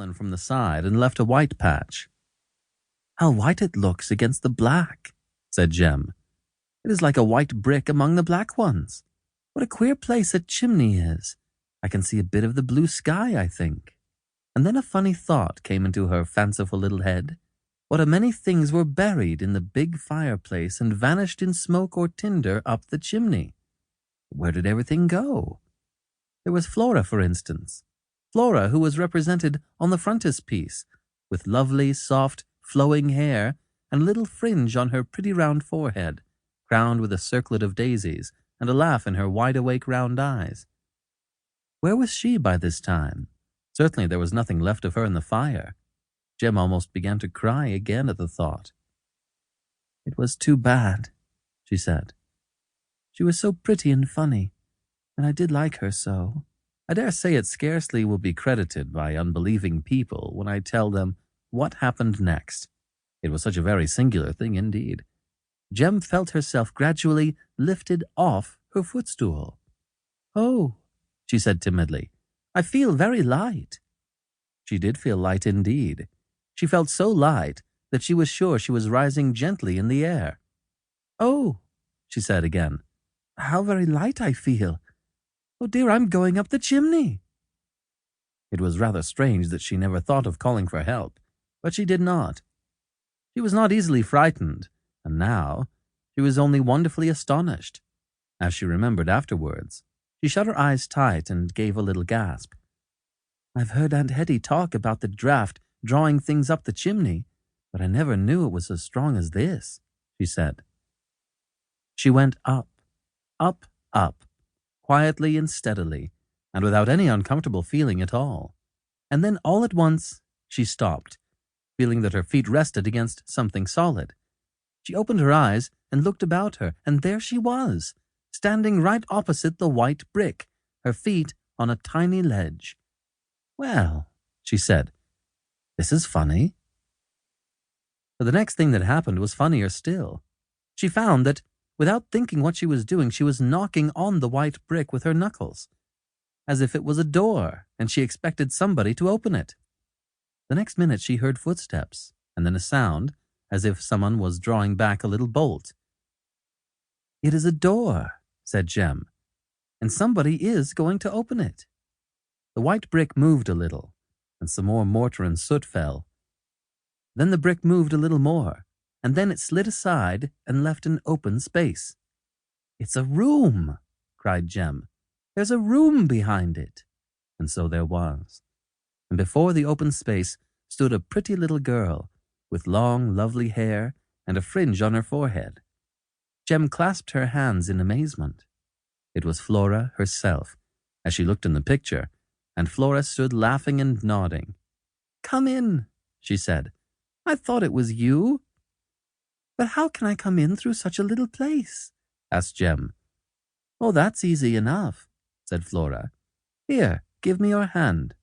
fallen from the side and left a white patch. "How white it looks against the black," said Jem. "It is like a white brick among the black ones. What a queer place a chimney is. I can see a bit of the blue sky, I think." And then a funny thought came into her fanciful little head. What a many things were buried in the big fireplace and vanished in smoke or tinder up the chimney. Where did everything go? There was Flora, for instance. Flora, who was represented on the frontispiece, with lovely, soft, flowing hair and a little fringe on her pretty round forehead, crowned with a circlet of daisies and a laugh in her wide-awake round eyes. Where was she by this time? Certainly there was nothing left of her in the fire. Jem almost began to cry again at the thought. "It was too bad," she said. "She was so pretty and funny, and I did like her so. I dare say it scarcely will be credited by unbelieving people when I tell them what happened next. It was such a very singular thing indeed. Jem felt herself gradually lifted off her footstool. "Oh," she said timidly, "I feel very light." She did feel light indeed. She felt so light that she was sure she was rising gently in the air. "Oh," she said again, "how very light I feel. Oh dear, I'm going up the chimney." It was rather strange that she never thought of calling for help, but she did not. She was not easily frightened, and now she was only wonderfully astonished. As she remembered afterwards, she shut her eyes tight and gave a little gasp. "I've heard Aunt Hetty talk about the draft drawing things up the chimney, but I never knew it was as strong as this," she said. She went up, up, up, quietly and steadily, and without any uncomfortable feeling at all. And then all at once she stopped, feeling that her feet rested against something solid. She opened her eyes and looked about her, and there she was, standing right opposite the white brick, her feet on a tiny ledge. "Well," she said, "this is funny." But the next thing that happened was funnier still. She found that, without thinking what she was doing, she was knocking on the white brick with her knuckles, as if it was a door, and she expected somebody to open it. The next minute she heard footsteps, and then a sound, as if someone was drawing back a little bolt. "It is a door," said Jem, "and somebody is going to open it." The white brick moved a little, and some more mortar and soot fell. Then the brick moved a little more, and then it slid aside and left an open space. "It's a room," cried Jem. "There's a room behind it." And so there was. And before the open space stood a pretty little girl, with long, lovely hair and a fringe on her forehead. Jem clasped her hands in amazement. It was Flora herself, as she looked in the picture, and Flora stood laughing and nodding. "Come in," she said. "I thought it was you." "But how can I come in through such a little place?" asked Jem. "Oh, that's easy enough," said Flora. "Here, give me your hand."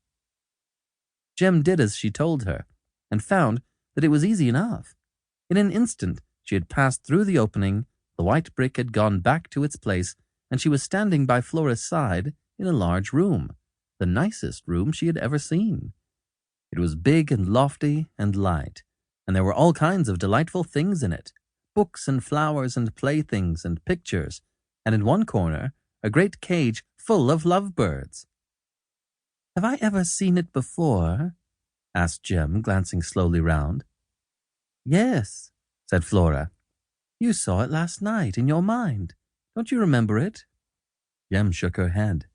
Jem did as she told her, and found that it was easy enough. In an instant she had passed through the opening, the white brick had gone back to its place, and she was standing by Flora's side in a large room, the nicest room she had ever seen. It was big and lofty and light, and there were all kinds of delightful things in it, books and flowers and playthings and pictures, and in one corner a great cage full of lovebirds. "Have I ever seen it before?" asked Jem, glancing slowly round. "Yes," said Flora. "You saw it last night in your mind. Don't you remember it?" Jem shook her head.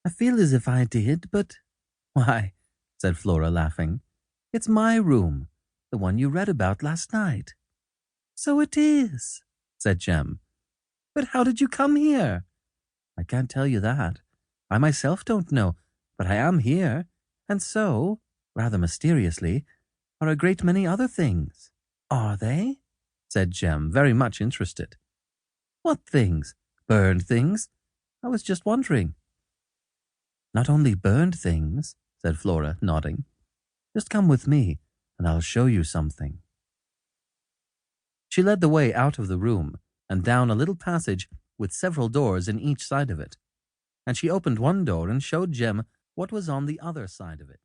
"I feel as if I did, but—" "Why," said Flora, laughing, "it's my room, the one you read about last night." "So it is," said Jem. "But how did you come here?" "I can't tell you that. I myself don't know, but I am here, and so, rather mysteriously, are a great many other things." "Are they?" said Jem, very much interested. "What things? Burned things? I was just wondering." "Not only burned things," said Flora, nodding. "Just come with me, and I'll show you something." She led the way out of the room and down a little passage with several doors in each side of it, and she opened one door and showed Jem what was on the other side of it.